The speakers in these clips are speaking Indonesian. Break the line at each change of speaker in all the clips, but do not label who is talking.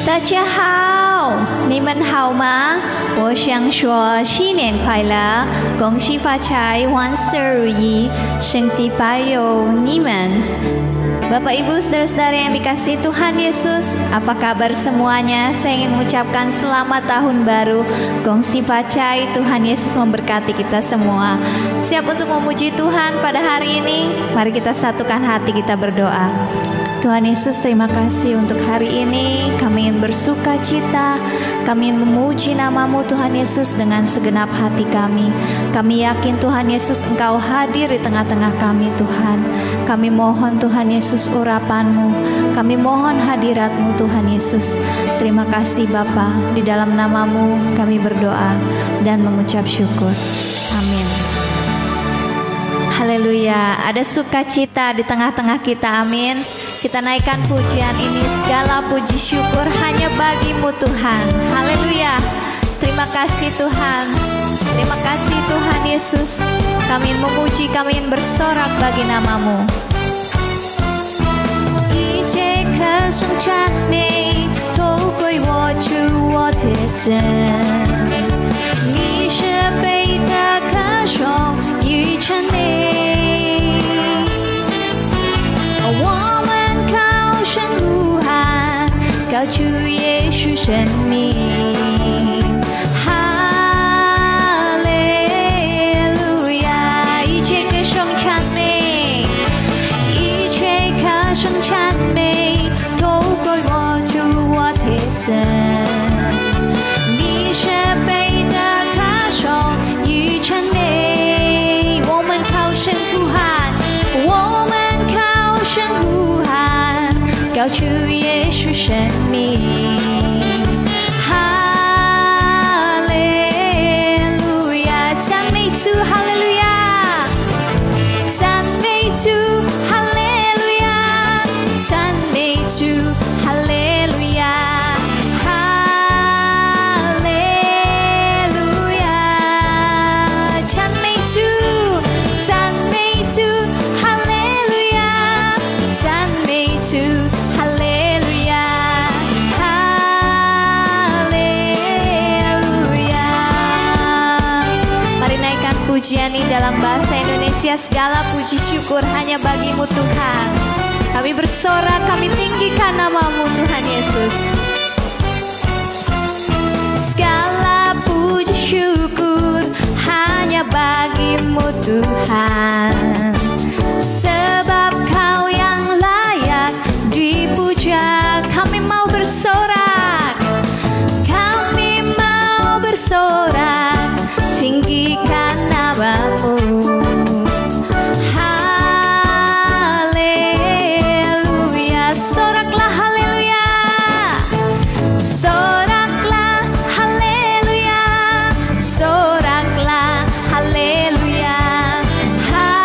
大家好，你们好吗？我想说新年快乐，恭喜发财，万事如意，上帝保佑你们。Bapak Ibu saudara-saudara yang dikasihi Tuhan Yesus, apa kabar semuanya? Saya ingin mengucapkan selamat tahun baru. Gongsi Pacai, Tuhan Yesus memberkati kita semua. Siap untuk memuji Tuhan pada hari ini? Mari kita satukan hati, kita berdoa. Tuhan Yesus, terima kasih untuk hari ini. Kami ingin bersuka cita, kami ingin memuji nama-Mu Tuhan Yesus dengan segenap hati kami. Kami yakin Tuhan Yesus Engkau hadir di tengah-tengah kami Tuhan. Kami mohon Tuhan Yesus urapan-Mu, kami mohon hadirat-Mu Tuhan Yesus. Terima kasih Bapa, di dalam nama-Mu kami berdoa dan mengucap syukur. Amin. Haleluya, ada sukacita di tengah-tengah kita, amin. Kita naikkan pujian ini, segala puji syukur hanya bagi-Mu Tuhan. Haleluya. Terima kasih Tuhan. Terima kasih Tuhan Yesus. Kami ingin memuji, kami ingin bersorak bagi nama-Mu. 一节歌声赞美，都归我主我的神。你是被的歌颂与赞美。高举耶稣生命，哈利路亚！一切歌颂赞美，一切歌颂赞美，都归我主我的神。你是被的歌颂与赞美，我们高声呼喊，我们高声呼喊，高举耶稣生命。哈利路亚，赞美主，哈利路亚，赞美主，哈利路亚，赞美主，哈利路亚，哈利路亚，赞美主，赞美主，哈利路亚，赞美主，哈利路亚。Pujian ini dalam bahasa Indonesia, segala puji syukur hanya bagi-Mu Tuhan. Kami bersorak, kami tinggikan nama-Mu Tuhan Yesus. Segala puji syukur hanya bagi-Mu Tuhan, sebab Kau yang layak dipuja. Kami mau bersorak, kami mau bersorak, tinggikan nama-Mu. Haleluya, soraklah haleluya, soraklah haleluya, soraklah haleluya, haleluya.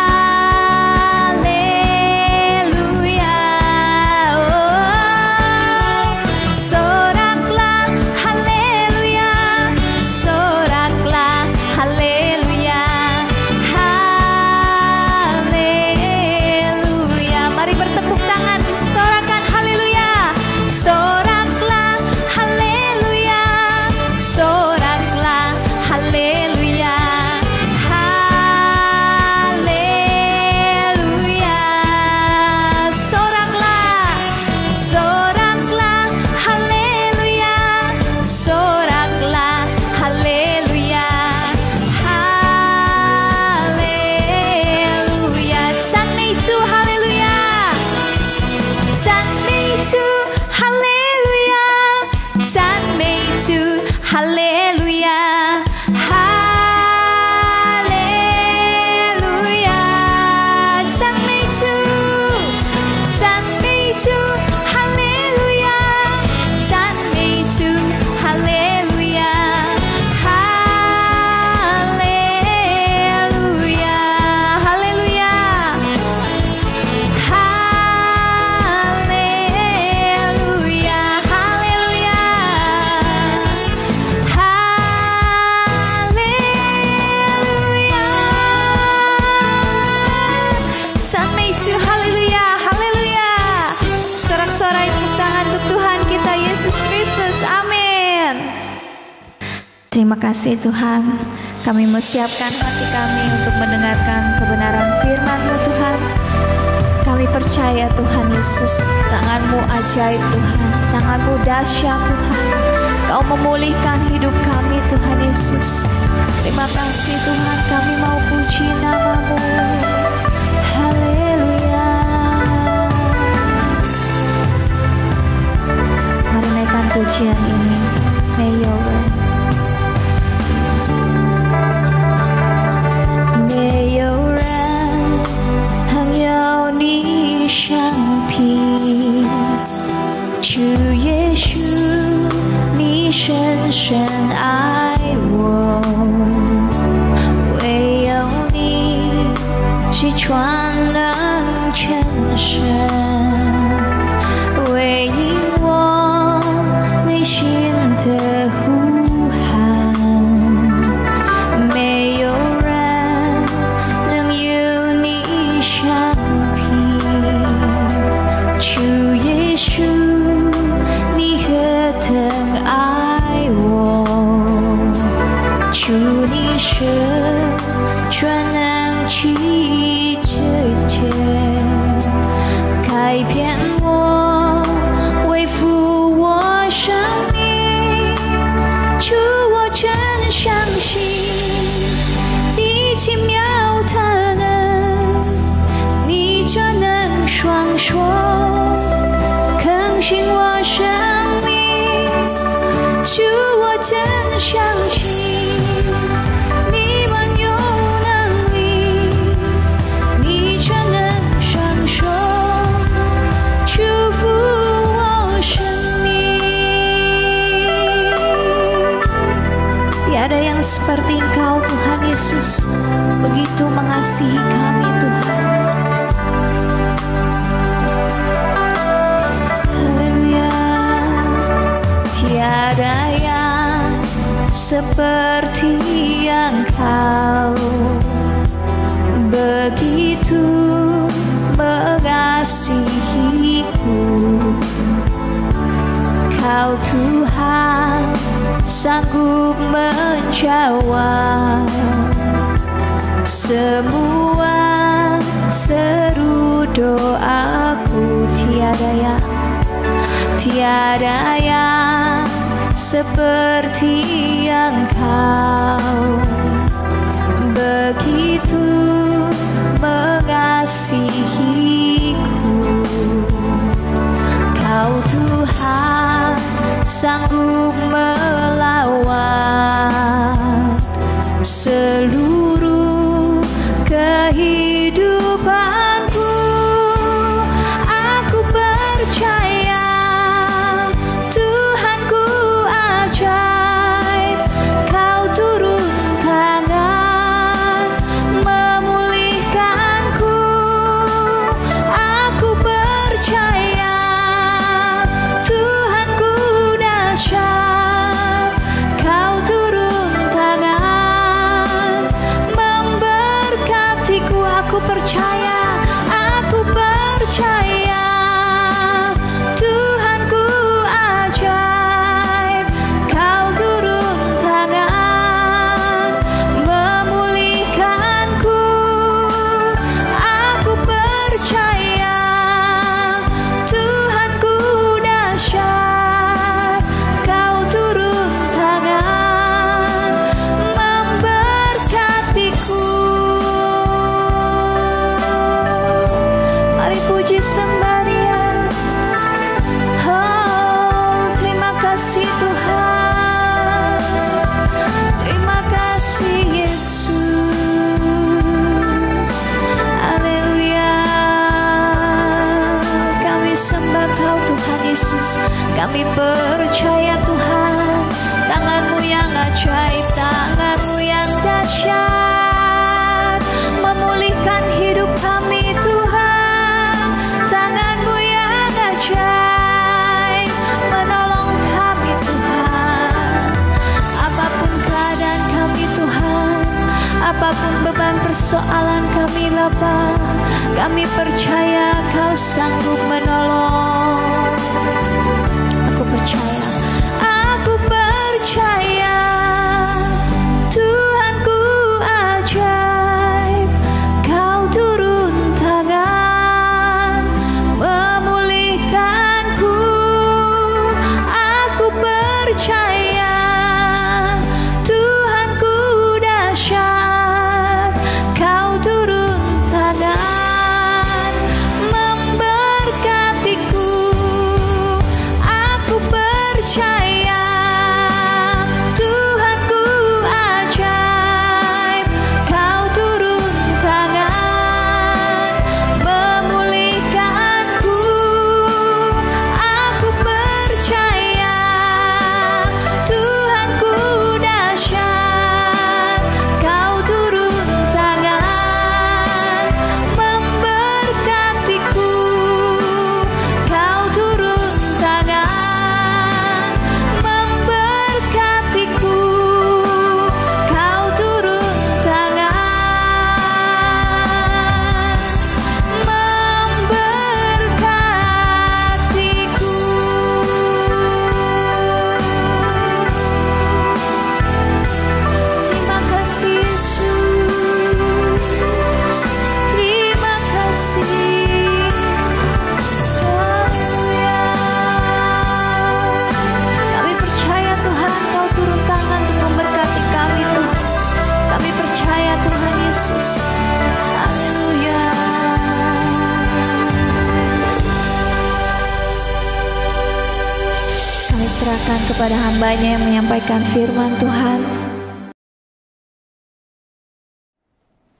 Terima kasih Tuhan, kami mau siapkan hati kami untuk mendengarkan kebenaran firman-Mu Tuhan. Kami percaya Tuhan Yesus, tangan-Mu ajaib Tuhan, tangan-Mu dahsyat Tuhan. Kau memulihkan hidup kami Tuhan Yesus. Terima kasih Tuhan, kami mau puji nama-Mu. Haleluya. Mari naikkan pujian ini. May your will. May your will hang yêu ni shang pi. 主耶稣，你深深爱我，唯有你是全能全神，回应我内心的呼喊，没有人能与你相比。主耶稣，你何等爱我，主你是全能奇迹，改变我，恢复我生命。主，我真相信你奇妙的能，你全能双手更新我生命。主，我真相信你满有能力，你全能双手祝福我生命。Tiada yang seperti Engkau Tuhan Yesus, begitu mengasihi kami Tuhan. Haleluya. Tiada yang seperti Engkau, begitu mengasihiku. Kau Tuhan sanggup menjawab semua seru doaku. Tiada yang seperti Engkau, begitu mengasihiku. Kau Tuhan sanggup melawat seluruh kehidupanku. Aku percaya Tuhanku ajaib, Kau turun tangan memulihkanku. Aku percaya Tuhanku dahsyat, Kau turun tangan memberkatiku. Aku percaya Tuhanku ajaib, Kau turun tangan memulihkanku. Aku percaya Tuhanku dahsyat, Kau turun tangan memberkatiku. Mari puji sembah Dia. Oh, terima kasih Tuhan, terima kasih Yesus. Haleluya. Kami sembah Kau Tuhan Yesus, kami percaya Tuhan, tangan-Mu yang ajaib, tangan-Mu yang dahsyat memulihkan hidup kami Tuhan. Tangan-Mu yang ajaib menolong kami Tuhan. Apapun keadaan kami Tuhan, apapun beban persoalan kami lapar, kami percaya Kau sanggup menolong. Aku percaya serahkan kepada hamba-Nya yang menyampaikan firman Tuhan.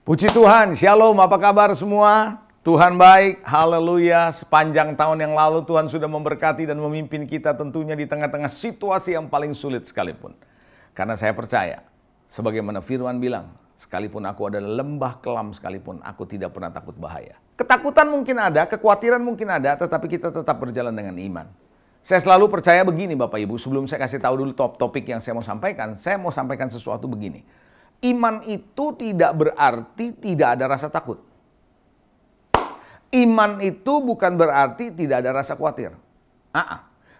Puji Tuhan, Shalom, apa kabar semua? Tuhan baik, haleluya. Sepanjang tahun yang lalu Tuhan sudah memberkati dan memimpin kita tentunya di tengah-tengah situasi yang paling sulit sekalipun. Karena saya percaya, sebagaimana firman bilang, sekalipun aku adalah lembah kelam sekalipun, aku tidak pernah takut bahaya. Ketakutan mungkin ada, kekhawatiran mungkin ada, tetapi kita tetap berjalan dengan iman. Saya selalu percaya begini Bapak Ibu, sebelum saya kasih tahu dulu topik yang saya mau sampaikan sesuatu begini. Iman itu tidak berarti tidak ada rasa takut. Iman itu bukan berarti tidak ada rasa khawatir.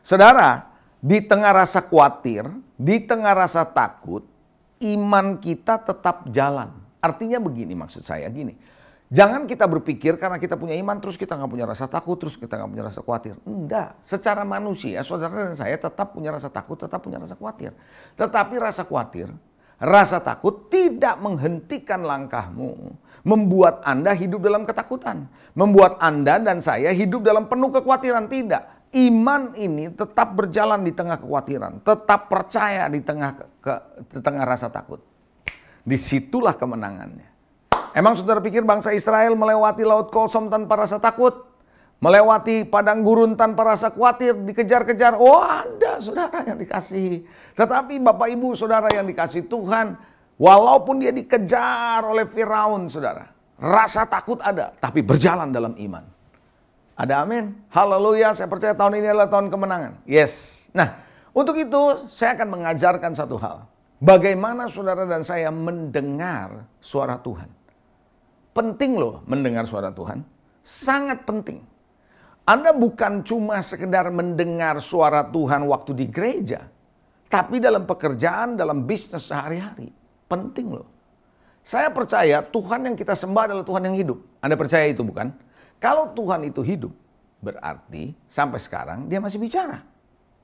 Saudara, di tengah rasa khawatir, di tengah rasa takut, iman kita tetap jalan. Artinya begini, maksud saya gini. Jangan kita berpikir karena kita punya iman terus kita nggak punya rasa takut, terus kita nggak punya rasa khawatir. Enggak, secara manusia saudara dan saya tetap punya rasa takut, tetap punya rasa khawatir. Tetapi rasa khawatir, rasa takut tidak menghentikan langkahmu, membuat Anda hidup dalam ketakutan, membuat Anda dan saya hidup dalam penuh kekhawatiran. Tidak, iman ini tetap berjalan di tengah kekhawatiran, tetap percaya di tengah rasa takut. Disitulah kemenangannya. Emang saudara pikir bangsa Israel melewati Laut Kosong tanpa rasa takut? Melewati padang gurun tanpa rasa khawatir, dikejar-kejar? Oh, ada saudara yang dikasihi. Tetapi Bapak Ibu saudara yang dikasihi Tuhan, walaupun dia dikejar oleh Firaun saudara, rasa takut ada, tapi berjalan dalam iman. Ada amin? Haleluya, saya percaya tahun ini adalah tahun kemenangan. Yes. Nah, untuk itu saya akan mengajarkan satu hal. Bagaimana saudara dan saya mendengar suara Tuhan. Penting loh mendengar suara Tuhan, sangat penting. Anda bukan cuma sekedar mendengar suara Tuhan waktu di gereja, tapi dalam pekerjaan, dalam bisnis sehari-hari. Penting loh. Saya percaya Tuhan yang kita sembah adalah Tuhan yang hidup. Anda percaya itu bukan? Kalau Tuhan itu hidup, berarti sampai sekarang dia masih bicara.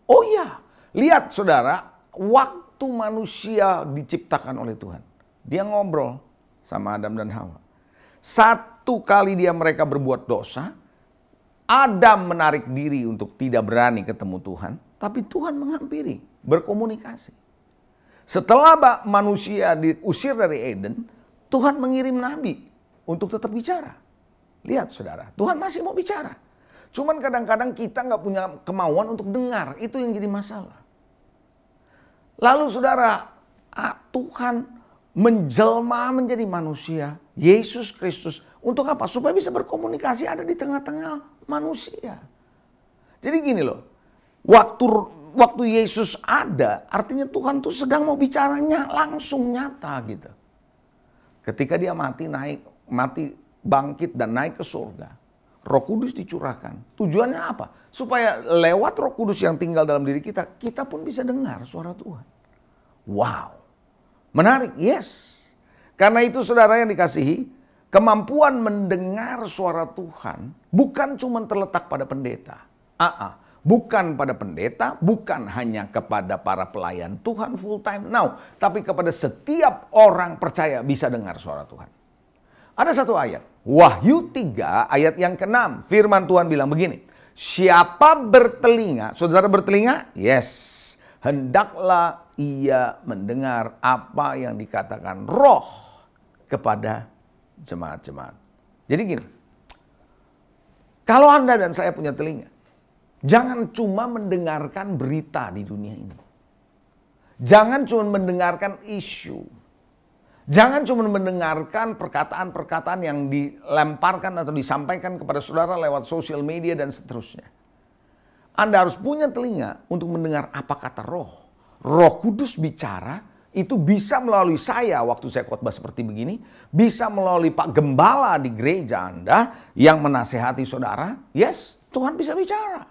Oh iya, lihat saudara, waktu manusia diciptakan oleh Tuhan, dia ngobrol sama Adam dan Hawa. Satu kali mereka berbuat dosa, Adam menarik diri untuk tidak berani ketemu Tuhan, tapi Tuhan menghampiri, berkomunikasi. Setelah manusia diusir dari Eden, Tuhan mengirim nabi untuk tetap bicara. Lihat saudara, Tuhan masih mau bicara. Cuman kadang-kadang kita nggak punya kemauan untuk dengar, itu yang jadi masalah. Lalu saudara, Tuhan menjelma menjadi manusia, Yesus Kristus. Untuk apa? Supaya bisa berkomunikasi ada di tengah-tengah manusia. Jadi gini loh, waktu Yesus ada, artinya Tuhan tuh sedang mau bicaranya langsung nyata gitu. Ketika dia mati, bangkit dan naik ke surga, Roh Kudus dicurahkan. Tujuannya apa? Supaya lewat Roh Kudus yang tinggal dalam diri kita, kita pun bisa dengar suara Tuhan. Wow. Menarik, yes. Karena itu saudara yang dikasihi, kemampuan mendengar suara Tuhan bukan cuma terletak pada pendeta. Bukan pada pendeta, bukan hanya kepada para pelayan Tuhan full time now, tapi kepada setiap orang percaya bisa dengar suara Tuhan. Ada satu ayat, Wahyu 3 ayat yang ke-6, firman Tuhan bilang begini, siapa bertelinga, saudara bertelinga? Yes. Hendaklah ia mendengar apa yang dikatakan Roh kepada jemaat-jemaat. Jadi gini, kalau Anda dan saya punya telinga, jangan cuma mendengarkan berita di dunia ini. Jangan cuma mendengarkan isu. Jangan cuma mendengarkan perkataan-perkataan yang dilemparkan atau disampaikan kepada saudara lewat sosial media dan seterusnya. Anda harus punya telinga untuk mendengar apa kata Roh. Roh Kudus bicara, itu bisa melalui saya waktu saya khotbah seperti begini. Bisa melalui Pak Gembala di gereja Anda yang menasehati saudara. Yes, Tuhan bisa bicara.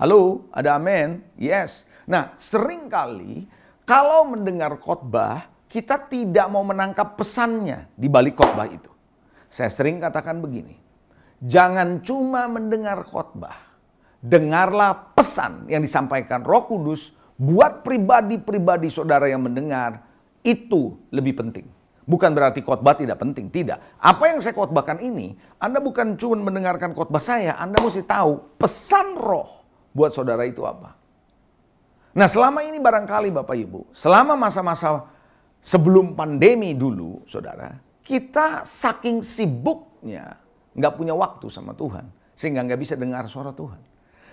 Halo, ada amin? Yes. Nah, seringkali kalau mendengar khotbah, kita tidak mau menangkap pesannya di balik khotbah itu. Saya sering katakan begini, jangan cuma mendengar khotbah. Dengarlah pesan yang disampaikan Roh Kudus buat pribadi-pribadi saudara yang mendengar, itu lebih penting. Bukan berarti khotbah tidak penting, tidak. Apa yang saya khotbahkan ini, Anda bukan cuma mendengarkan khotbah saya, Anda mesti tahu pesan Roh buat saudara itu apa. Nah, selama ini barangkali Bapak Ibu, selama masa-masa sebelum pandemi dulu, saudara, kita saking sibuknya nggak punya waktu sama Tuhan, sehingga nggak bisa dengar suara Tuhan.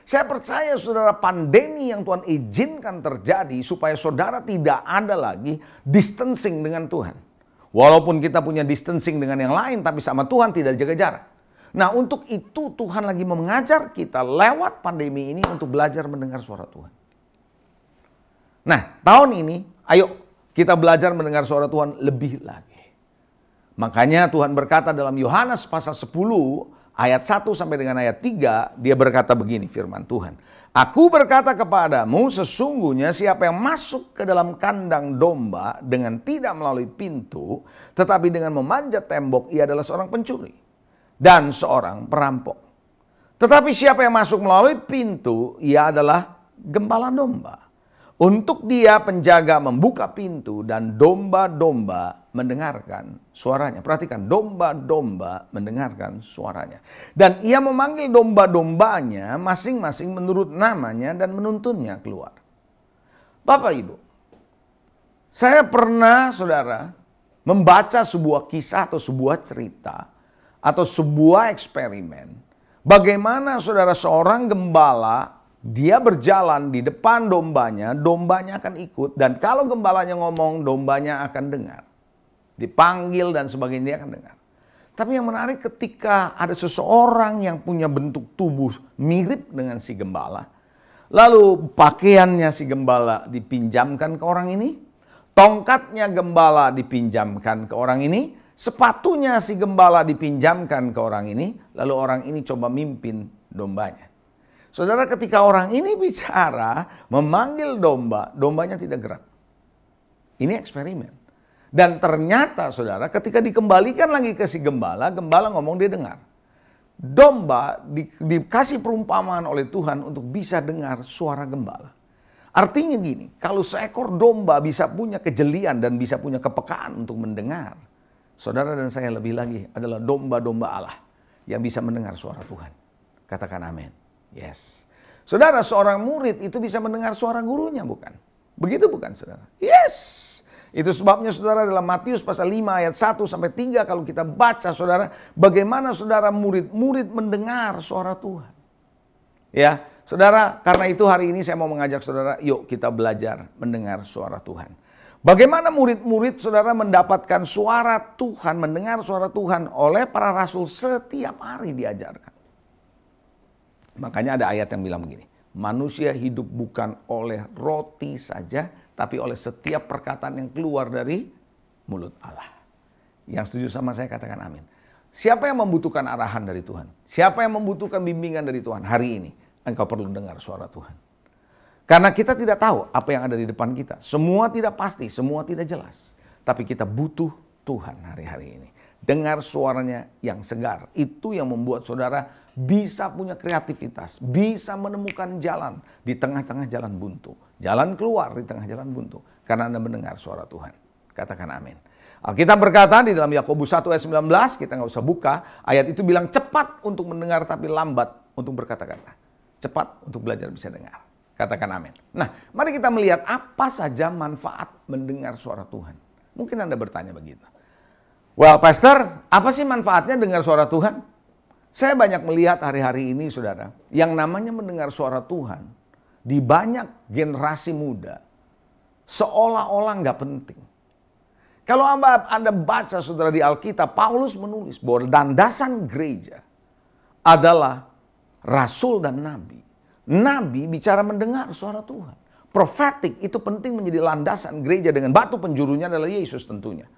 Saya percaya saudara, pandemi yang Tuhan izinkan terjadi supaya saudara tidak ada lagi distancing dengan Tuhan. Walaupun kita punya distancing dengan yang lain, tapi sama Tuhan tidak jaga jarak. Nah, untuk itu Tuhan lagi mengajar kita lewat pandemi ini untuk belajar mendengar suara Tuhan. Nah, tahun ini, ayo kita belajar mendengar suara Tuhan lebih lagi. Makanya Tuhan berkata dalam Yohanes pasal 10, ayat 1 sampai dengan ayat 3, dia berkata begini firman Tuhan. Aku berkata kepadamu, sesungguhnya siapa yang masuk ke dalam kandang domba dengan tidak melalui pintu, tetapi dengan memanjat tembok, ia adalah seorang pencuri dan seorang perampok. Tetapi siapa yang masuk melalui pintu, ia adalah gembala domba. Untuk dia penjaga membuka pintu dan domba-domba mendengarkan suaranya. Perhatikan, domba-domba mendengarkan suaranya. Dan ia memanggil domba-dombanya masing-masing menurut namanya dan menuntunnya keluar. Bapak Ibu, saya pernah saudara membaca sebuah kisah atau sebuah cerita atau sebuah eksperimen. Bagaimana saudara seorang gembala, dia berjalan di depan dombanya, dombanya akan ikut. Dan kalau gembalanya ngomong, dombanya akan dengar. Dipanggil dan sebagainya, dia akan dengar. Tapi yang menarik ketika ada seseorang yang punya bentuk tubuh mirip dengan si gembala. Lalu pakaiannya si gembala dipinjamkan ke orang ini. Tongkatnya gembala dipinjamkan ke orang ini. Sepatunya si gembala dipinjamkan ke orang ini. Lalu orang ini coba mimpin dombanya. Saudara, ketika orang ini bicara, memanggil domba, dombanya tidak gerak. Ini eksperimen. Dan ternyata saudara, ketika dikembalikan lagi ke si gembala, gembala ngomong dia dengar. Domba dikasih perumpamaan oleh Tuhan untuk bisa dengar suara gembala. Artinya gini, kalau seekor domba bisa punya kejelian dan bisa punya kepekaan untuk mendengar, saudara dan saya lebih lagi adalah domba-domba Allah yang bisa mendengar suara Tuhan. Katakan amin. Yes. Saudara, seorang murid itu bisa mendengar suara gurunya, bukan? Begitu bukan, saudara? Yes. Itu sebabnya saudara dalam Matius pasal 5 ayat 1 sampai 3 kalau kita baca saudara, bagaimana saudara murid-murid mendengar suara Tuhan. Ya, saudara, karena itu hari ini saya mau mengajak saudara, yuk kita belajar mendengar suara Tuhan. Bagaimana murid-murid saudara mendapatkan suara Tuhan, mendengar suara Tuhan oleh para rasul setiap hari diajarkan. Makanya ada ayat yang bilang begini, manusia hidup bukan oleh roti saja, tapi oleh setiap perkataan yang keluar dari mulut Allah. Yang setuju sama saya katakan amin. Siapa yang membutuhkan arahan dari Tuhan? Siapa yang membutuhkan bimbingan dari Tuhan? Hari ini engkau perlu dengar suara Tuhan. Karena kita tidak tahu apa yang ada di depan kita. Semua tidak pasti, semua tidak jelas. Tapi kita butuh Tuhan hari-hari ini. Dengar suaranya yang segar. Itu yang membuat saudara bisa punya kreativitas, bisa menemukan jalan di tengah-tengah jalan buntu. Jalan keluar di tengah jalan buntu. Karena Anda mendengar suara Tuhan. Katakan amin. Alkitab berkata di dalam Yakobus 1 ayat 19, kita nggak usah buka. Ayat itu bilang cepat untuk mendengar tapi lambat untuk berkata-kata. Cepat untuk belajar bisa dengar. Katakan amin. Nah, mari kita melihat apa saja manfaat mendengar suara Tuhan. Mungkin Anda bertanya begitu. Well, Pastor, apa sih manfaatnya dengar suara Tuhan? Saya banyak melihat hari-hari ini, saudara, yang namanya mendengar suara Tuhan di banyak generasi muda seolah-olah nggak penting. Kalau Anda baca, saudara, di Alkitab, Paulus menulis bahwa landasan gereja adalah rasul dan nabi. Nabi bicara mendengar suara Tuhan. Prophetic itu penting menjadi landasan gereja dengan batu penjurunya adalah Yesus tentunya.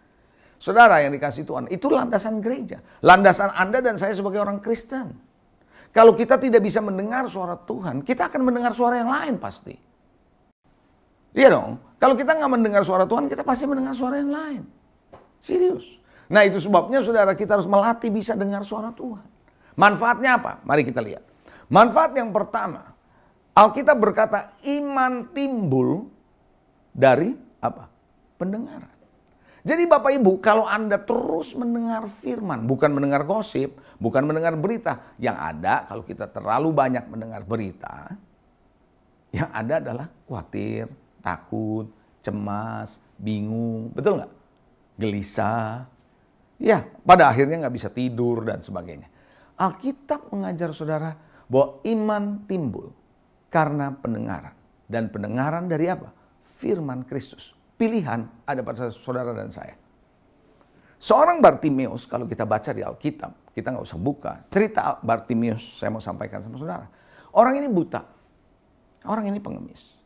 Saudara yang dikasih Tuhan, itu landasan gereja. Landasan Anda dan saya sebagai orang Kristen. Kalau kita tidak bisa mendengar suara Tuhan, kita akan mendengar suara yang lain pasti. Iya dong. Kalau kita nggak mendengar suara Tuhan, kita pasti mendengar suara yang lain. Serius. Nah, itu sebabnya saudara kita harus melatih bisa dengar suara Tuhan. Manfaatnya apa? Mari kita lihat. Manfaat yang pertama, Alkitab berkata iman timbul dari apa? Pendengaran. Jadi Bapak Ibu, kalau Anda terus mendengar firman, bukan mendengar gosip, bukan mendengar berita. Yang ada kalau kita terlalu banyak mendengar berita, Yang ada adalah khawatir, takut, cemas, bingung, betul nggak? Gelisah. Ya, pada akhirnya nggak bisa tidur dan sebagainya. Alkitab mengajar saudara bahwa iman timbul karena pendengaran. Dan pendengaran dari apa? Firman Kristus. Pilihan ada pada saudara dan saya. Seorang Bartimeus, kalau kita baca di Alkitab, kita nggak usah buka. Cerita Bartimeus saya mau sampaikan sama saudara. Orang ini buta. Orang ini pengemis.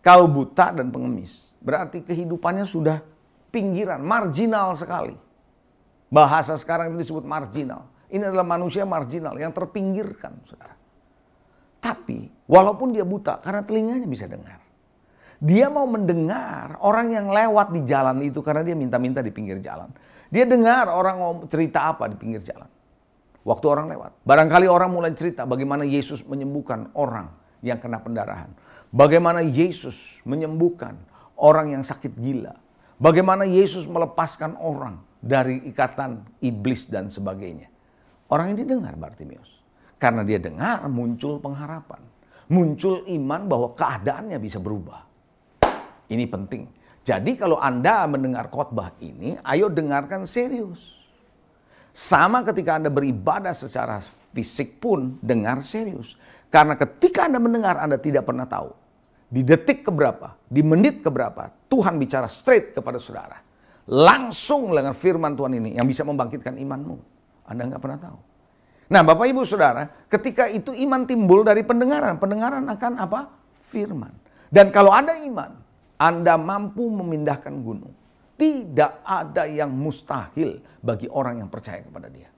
Kalau buta dan pengemis, berarti kehidupannya sudah pinggiran, marginal sekali. Bahasa sekarang itu disebut marginal. Ini adalah manusia marginal yang terpinggirkan, saudara. Tapi walaupun dia buta, karena telinganya bisa dengar. Dia mau mendengar orang yang lewat di jalan itu karena dia minta-minta di pinggir jalan. Dia dengar orang mau cerita apa di pinggir jalan. Waktu orang lewat. Barangkali orang mulai cerita bagaimana Yesus menyembuhkan orang yang kena pendarahan. Bagaimana Yesus menyembuhkan orang yang sakit gila. Bagaimana Yesus melepaskan orang dari ikatan iblis dan sebagainya. Orang ini dengar Bartimeus. Karena dia dengar muncul pengharapan. Muncul iman bahwa keadaannya bisa berubah. Ini penting. Jadi kalau Anda mendengar khotbah ini, ayo dengarkan serius. Sama ketika Anda beribadah secara fisik pun, dengar serius. Karena ketika Anda mendengar, Anda tidak pernah tahu. Di detik keberapa, di menit keberapa, Tuhan bicara straight kepada saudara. Langsung dengan firman Tuhan ini yang bisa membangkitkan imanmu. Anda nggak pernah tahu. Nah Bapak Ibu Saudara, ketika itu iman timbul dari pendengaran. Pendengaran akan apa? Firman. Dan kalau ada iman, Anda mampu memindahkan gunung. Tidak ada yang mustahil bagi orang yang percaya kepada dia.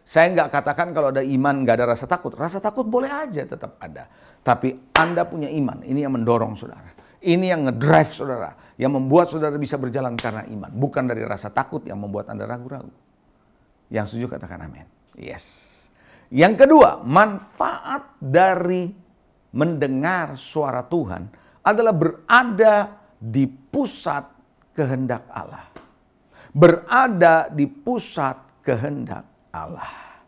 Saya nggak katakan kalau ada iman nggak ada rasa takut. Rasa takut boleh aja tetap ada. Tapi Anda punya iman, ini yang mendorong saudara. Ini yang ngedrive saudara. Yang membuat saudara bisa berjalan karena iman. Bukan dari rasa takut yang membuat Anda ragu-ragu. Yang setuju katakan amin. Yes. Yang kedua, manfaat dari mendengar suara Tuhan adalah berada di pusat kehendak Allah. Berada di pusat kehendak Allah.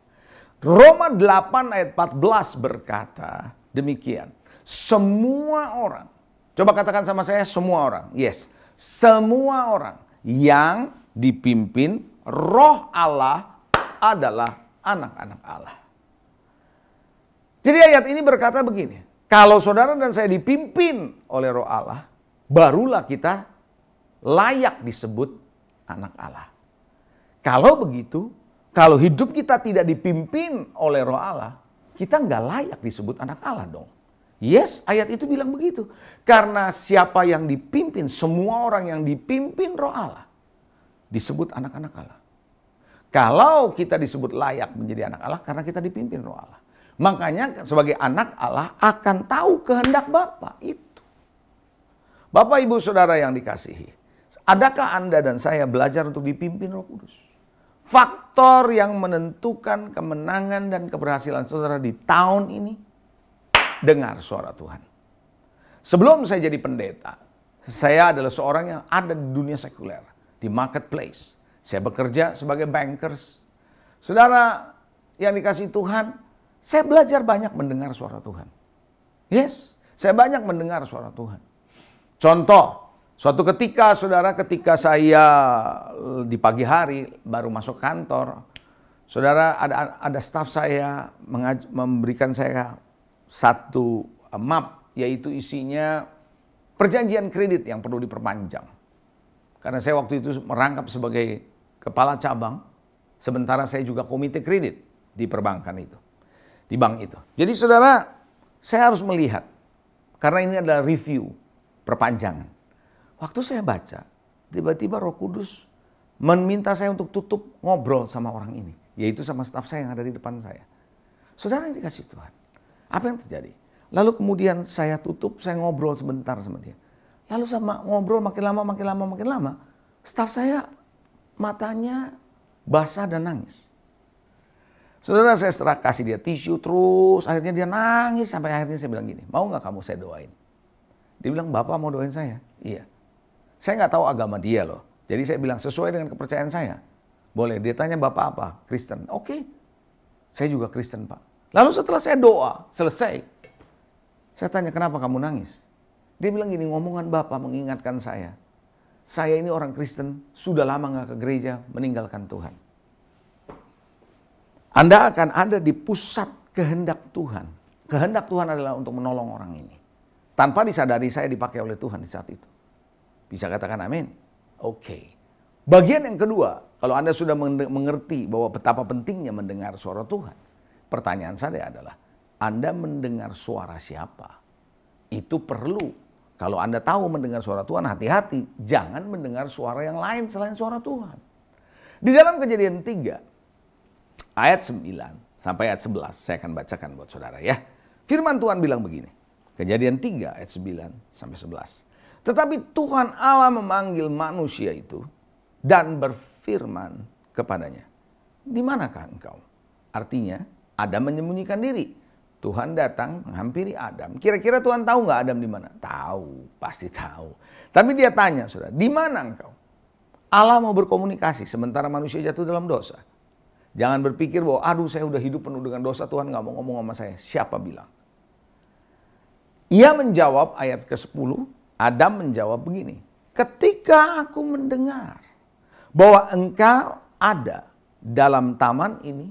Roma 8 ayat 14 berkata demikian. Semua orang, coba katakan sama saya semua orang. Yes, semua orang yang dipimpin Roh Allah adalah anak-anak Allah. Jadi ayat ini berkata begini, kalau saudara dan saya dipimpin oleh Roh Allah, barulah kita layak disebut anak Allah. Kalau begitu, kalau hidup kita tidak dipimpin oleh Roh Allah, kita nggak layak disebut anak Allah dong. Yes, ayat itu bilang begitu. Karena siapa yang dipimpin, semua orang yang dipimpin Roh Allah, disebut anak-anak Allah. Kalau kita disebut layak menjadi anak Allah, karena kita dipimpin Roh Allah. Makanya sebagai anak Allah akan tahu kehendak Bapa itu. Bapak Ibu Saudara yang dikasihi, adakah Anda dan saya belajar untuk dipimpin Roh Kudus? Faktor yang menentukan kemenangan dan keberhasilan saudara di tahun ini, dengar suara Tuhan. Sebelum saya jadi pendeta, saya adalah seorang yang ada di dunia sekuler, di marketplace. Saya bekerja sebagai bankers. Saudara yang dikasihi Tuhan, saya belajar banyak mendengar suara Tuhan. Yes, saya banyak mendengar suara Tuhan. Contoh, suatu ketika saudara, ketika saya di pagi hari baru masuk kantor, saudara ada staf saya memberikan saya satu map, yaitu isinya perjanjian kredit yang perlu diperpanjang. Karena saya waktu itu merangkap sebagai kepala cabang, sementara saya juga komite kredit di perbankan itu. Di bank itu. Jadi saudara, saya harus melihat. Karena ini adalah review, perpanjangan. Waktu saya baca, tiba-tiba Roh Kudus meminta saya untuk tutup ngobrol sama orang ini. Yaitu sama staf saya yang ada di depan saya. Saudara yang dikasih Tuhan. Apa yang terjadi? Lalu kemudian saya tutup, saya ngobrol sebentar sama dia. Lalu sama ngobrol makin lama. Staf saya matanya basah dan nangis. Saudara, saya kasih dia tisu terus, akhirnya dia nangis sampai akhirnya saya bilang gini, mau nggak kamu saya doain? Dia bilang, Bapak mau doain saya? Iya. Saya nggak tahu agama dia loh. Jadi saya bilang, sesuai dengan kepercayaan saya. Boleh, dia tanya Bapak apa? Kristen. Oke, saya juga Kristen Pak. Lalu setelah saya doa, selesai. Saya tanya, kenapa kamu nangis? Dia bilang gini, ngomongan Bapak mengingatkan saya. Saya ini orang Kristen, sudah lama nggak ke gereja, meninggalkan Tuhan. Anda akan ada di pusat kehendak Tuhan. Kehendak Tuhan adalah untuk menolong orang ini. Tanpa disadari saya dipakai oleh Tuhan di saat itu. Bisa katakan amin? Oke. Bagian yang kedua, kalau Anda sudah mengerti bahwa betapa pentingnya mendengar suara Tuhan. Pertanyaan saya adalah, Anda mendengar suara siapa? Itu perlu. Kalau Anda tahu mendengar suara Tuhan, hati-hati. Jangan mendengar suara yang lain selain suara Tuhan. Di dalam Kejadian 3, ayat 9 sampai ayat 11, saya akan bacakan buat saudara ya. Firman Tuhan bilang begini. Kejadian 3 ayat 9 sampai 11. Tetapi Tuhan Allah memanggil manusia itu dan berfirman kepadanya, "Di manakah engkau?" Artinya, Adam menyembunyikan diri. Tuhan datang menghampiri Adam. Kira-kira Tuhan tahu nggak Adam di mana? Tahu, pasti tahu. Tapi dia tanya, saudara, di mana engkau? Allah mau berkomunikasi sementara manusia jatuh dalam dosa. Jangan berpikir bahwa, aduh saya udah hidup penuh dengan dosa, Tuhan nggak mau ngomong sama saya. Siapa bilang? Ia menjawab ayat ke-10, Adam menjawab begini. Ketika aku mendengar bahwa engkau ada dalam taman ini,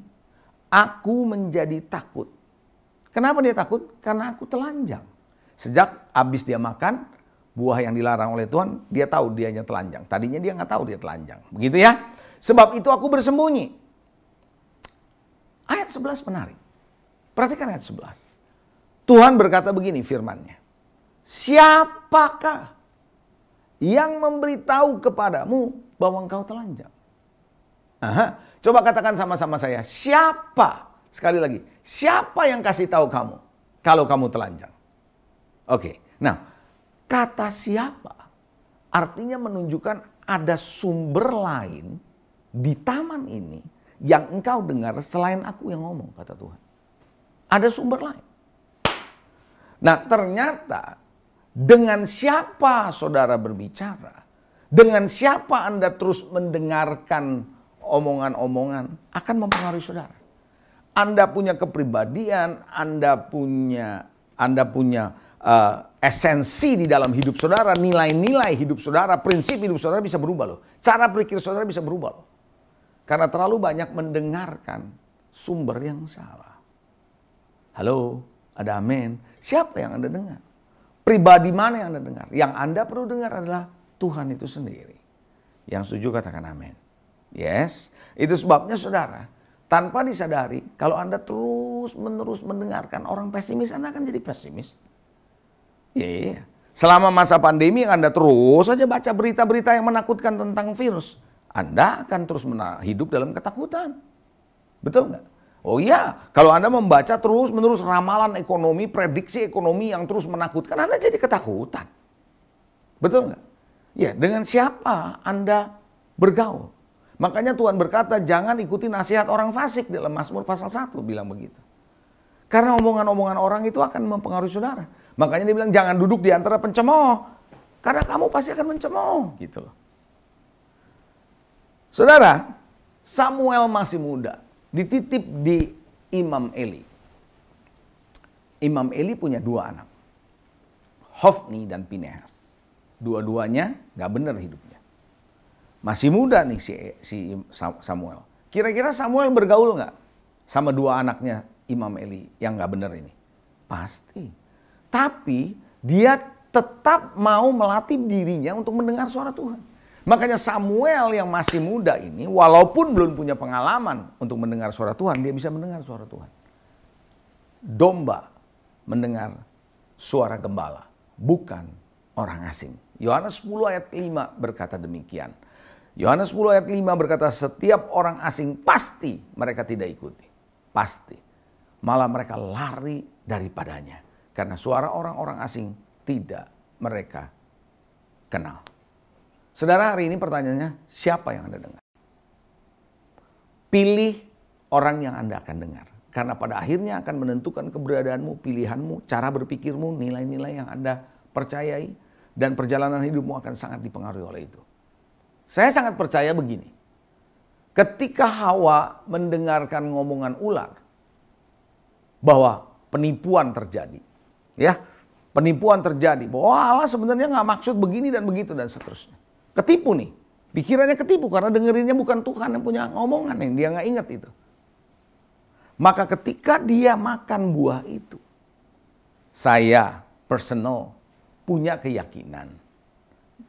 aku menjadi takut. Kenapa dia takut? Karena aku telanjang. Sejak habis dia makan buah yang dilarang oleh Tuhan, dia tahu dianya telanjang. Tadinya dia nggak tahu dia telanjang. Begitu ya. Sebab itu aku bersembunyi. Ayat 11 menarik. Perhatikan ayat 11. Tuhan berkata begini firman-Nya. Siapakah yang memberitahu kepadamu bahwa engkau telanjang? Coba katakan sama-sama saya. Siapa? Sekali lagi, siapa yang kasih tahu kamu kalau kamu telanjang? Oke, nah kata siapa artinya menunjukkan ada sumber lain di taman ini yang engkau dengar selain aku yang ngomong, kata Tuhan. Ada sumber lain. Nah ternyata dengan siapa saudara berbicara, dengan siapa Anda terus mendengarkan omongan-omongan akan mempengaruhi saudara. Anda punya kepribadian, Anda punya esensi di dalam hidup saudara, nilai-nilai hidup saudara, prinsip hidup saudara bisa berubah loh. Cara berpikir saudara bisa berubah loh. Karena terlalu banyak mendengarkan sumber yang salah. Halo, ada amin. Siapa yang Anda dengar? Pribadi mana yang Anda dengar? Yang Anda perlu dengar adalah Tuhan itu sendiri. Yang setuju katakan amin. Yes, itu sebabnya saudara, tanpa disadari, kalau Anda terus-menerus mendengarkan orang pesimis, Anda akan jadi pesimis. Iya. Selama masa pandemi, Anda terus saja baca berita-berita yang menakutkan tentang virus. Anda akan terus hidup dalam ketakutan. Betul nggak? Oh iya, kalau Anda membaca terus-menerus ramalan ekonomi, prediksi ekonomi yang terus menakutkan, Anda jadi ketakutan. Betul nggak? Ya, dengan siapa Anda bergaul? Makanya Tuhan berkata jangan ikuti nasihat orang fasik dalam Mazmur pasal 1 bilang begitu. Karena omongan-omongan orang itu akan mempengaruhi saudara. Makanya dia bilang jangan duduk di antara pencemooh. Karena kamu pasti akan mencemooh gitu loh. Saudara, Samuel masih muda. Dititip di Imam Eli. Imam Eli punya 2 anak. Hofni dan Pinehas. Dua-duanya gak benar hidupnya. Masih muda nih si Samuel. Kira-kira Samuel bergaul nggak sama 2 anaknya Imam Eli yang nggak benar ini? Pasti. Tapi dia tetap mau melatih dirinya untuk mendengar suara Tuhan. Makanya Samuel yang masih muda ini walaupun belum punya pengalaman untuk mendengar suara Tuhan, dia bisa mendengar suara Tuhan. Domba mendengar suara gembala, bukan orang asing. Yohanes 10 ayat 5 berkata demikian. Yohanes 10 ayat 5 berkata setiap orang asing pasti mereka tidak ikuti. Pasti. Malah mereka lari daripadanya. Karena suara orang-orang asing tidak mereka kenal. Saudara, hari ini pertanyaannya siapa yang Anda dengar? Pilih orang yang Anda akan dengar. Karena pada akhirnya akan menentukan keberadaanmu, pilihanmu, cara berpikirmu, nilai-nilai yang Anda percayai. Dan perjalanan hidupmu akan sangat dipengaruhi oleh itu. Saya sangat percaya begini. Ketika Hawa mendengarkan ngomongan ular bahwa penipuan terjadi, ya, Penipuan terjadi. Bahwa Allah sebenarnya nggak maksud begini dan begitu dan seterusnya. Ketipu nih. Pikirannya ketipu karena dengerinnya bukan Tuhan yang punya ngomongan, yang dia nggak ingat itu. Maka ketika dia makan buah itu, saya personal punya keyakinan,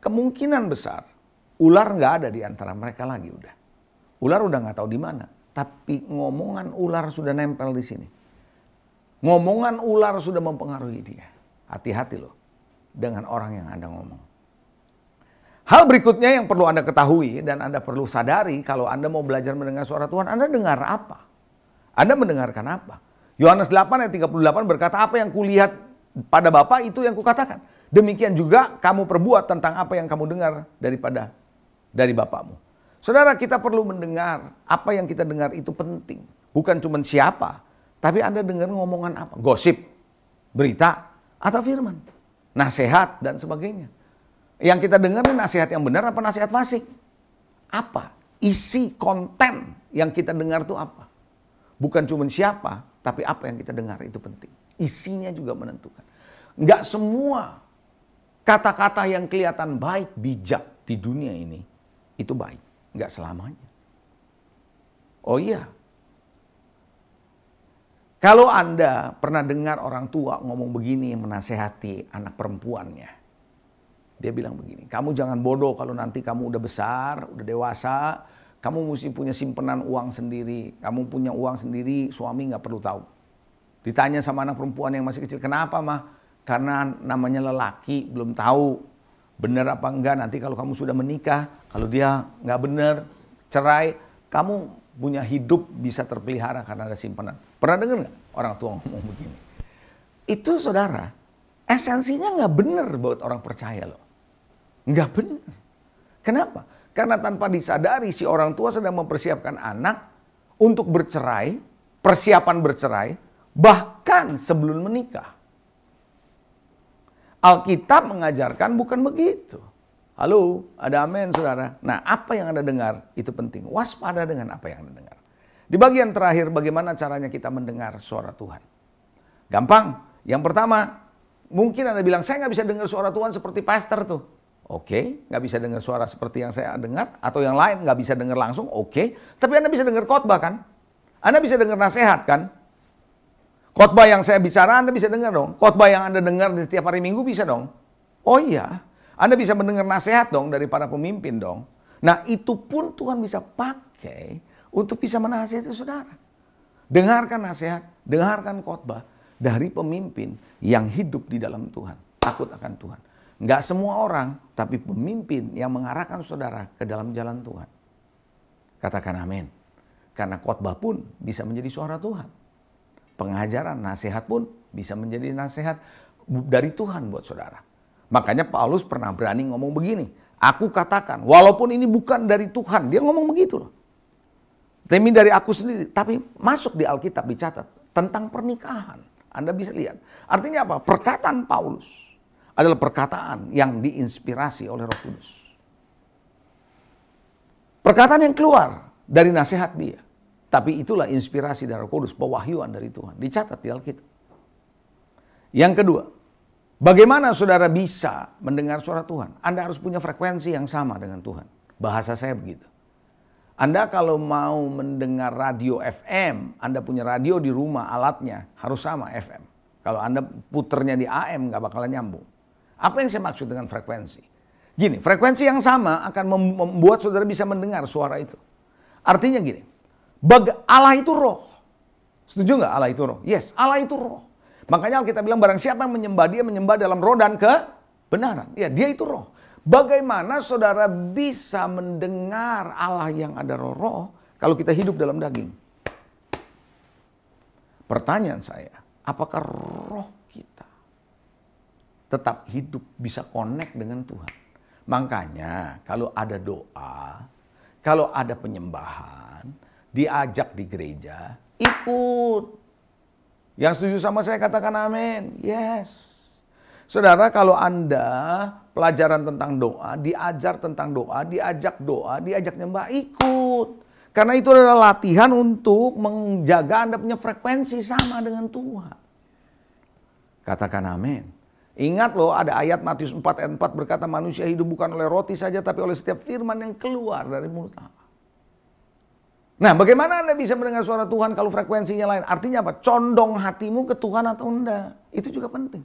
kemungkinan besar ular nggak ada di antara mereka lagi udah. Ular udah nggak tahu di mana, tapi ngomongan ular sudah nempel di sini. Ngomongan ular sudah mempengaruhi dia. Hati-hati loh dengan orang yang Anda ngomong. Hal berikutnya yang perlu Anda ketahui dan Anda perlu sadari kalau Anda mau belajar mendengar suara Tuhan, Anda dengar apa? Anda mendengarkan apa? Yohanes 8 ayat 38 berkata, apa yang kulihat pada Bapa itu yang kukatakan. Demikian juga kamu perbuat tentang apa yang kamu dengar dari Bapamu. Saudara, kita perlu mendengar apa yang kita dengar itu penting. Bukan cuma siapa, tapi Anda dengar ngomongan apa? Gosip, berita, atau firman, nasihat, dan sebagainya. Yang kita dengar ini nasihat yang benar apa nasihat fasik? Apa? Isi konten yang kita dengar itu apa? Bukan cuma siapa, tapi apa yang kita dengar itu penting. Isinya juga menentukan. Enggak semua kata-kata yang kelihatan baik, bijak di dunia ini, itu baik. Enggak selamanya. Oh iya. Kalau Anda pernah dengar orang tua ngomong begini menasehati anak perempuannya. Dia bilang begini, kamu jangan bodoh kalau nanti kamu udah besar, udah dewasa, kamu mesti punya simpenan uang sendiri. Kamu punya uang sendiri, suami nggak perlu tahu. Ditanya sama anak perempuan yang masih kecil, kenapa mah? Karena namanya lelaki, belum tahu benar apa enggak. Nanti kalau kamu sudah menikah, kalau dia nggak benar, cerai, kamu punya hidup bisa terpelihara karena ada simpanan. Pernah dengar nggak orang tua ngomong begini? Itu saudara, esensinya nggak benar buat orang percaya loh. Nggak benar. Kenapa? Karena tanpa disadari si orang tua sedang mempersiapkan anak untuk bercerai, persiapan bercerai, bahkan sebelum menikah. Alkitab mengajarkan bukan begitu. Halo, ada amin saudara. Nah, apa yang Anda dengar itu penting. Waspada dengan apa yang Anda dengar. Di bagian terakhir, bagaimana caranya kita mendengar suara Tuhan? Gampang. Yang pertama, mungkin Anda bilang, saya nggak bisa dengar suara Tuhan seperti pastor tuh. Oke, nggak bisa dengar suara seperti yang saya dengar, atau yang lain nggak bisa dengar langsung, oke. Tapi Anda bisa dengar khotbah kan? Anda bisa dengar nasihat kan? Khotbah yang saya bicara Anda bisa dengar dong. Khotbah yang Anda dengar di setiap hari Minggu bisa dong. Oh iya, Anda bisa mendengar nasihat dong dari para pemimpin dong. Nah itu pun Tuhan bisa pakai untuk bisa menasihati saudara. Dengarkan nasihat, dengarkan khotbah dari pemimpin yang hidup di dalam Tuhan. Takut akan Tuhan. Nggak semua orang, tapi pemimpin yang mengarahkan saudara ke dalam jalan Tuhan. Katakan amin. Karena khotbah pun bisa menjadi suara Tuhan. Pengajaran, nasihat pun bisa menjadi nasihat dari Tuhan buat saudara. Makanya Paulus pernah berani ngomong begini. Aku katakan, walaupun ini bukan dari Tuhan. Dia ngomong begitu loh. Tapi dari aku sendiri. Tapi masuk di Alkitab dicatat tentang pernikahan. Anda bisa lihat. Artinya apa? Perkataan Paulus adalah perkataan yang diinspirasi oleh Roh Kudus. Perkataan yang keluar dari nasihat dia. Tapi itulah inspirasi dari Roh Kudus, pewahyuan dari Tuhan. Dicatat di Alkitab. Yang kedua, bagaimana saudara bisa mendengar suara Tuhan? Anda harus punya frekuensi yang sama dengan Tuhan. Bahasa saya begitu. Anda kalau mau mendengar radio FM, Anda punya radio di rumah, alatnya harus sama FM. Kalau Anda puternya di AM, nggak bakalan nyambung. Apa yang saya maksud dengan frekuensi? Gini, frekuensi yang sama akan membuat saudara bisa mendengar suara itu. Artinya gini, Allah itu roh. Setuju nggak Allah itu roh? Yes, Allah itu roh. Makanya Alkitab bilang barang siapa yang menyembah dia, menyembah dalam roh dan kebenaran. Ya, dia itu roh. Bagaimana saudara bisa mendengar Allah yang ada roh kalau kita hidup dalam daging? Pertanyaan saya, apakah roh kita tetap hidup bisa connect dengan Tuhan? Makanya kalau ada doa, kalau ada penyembahan, diajak di gereja, ikut. Yang setuju sama saya katakan amin. Yes. Saudara, kalau Anda pelajaran tentang doa, diajar tentang doa, diajak nyembah, ikut. Karena itu adalah latihan untuk menjaga Anda punya frekuensi sama dengan Tuhan. Katakan amin. Ingat loh, ada ayat Matius 4 ayat 4 berkata manusia hidup bukan oleh roti saja tapi oleh setiap firman yang keluar dari mulut Allah. Nah, bagaimana Anda bisa mendengar suara Tuhan kalau frekuensinya lain? Artinya apa? Condong hatimu ke Tuhan atau enggak? Itu juga penting.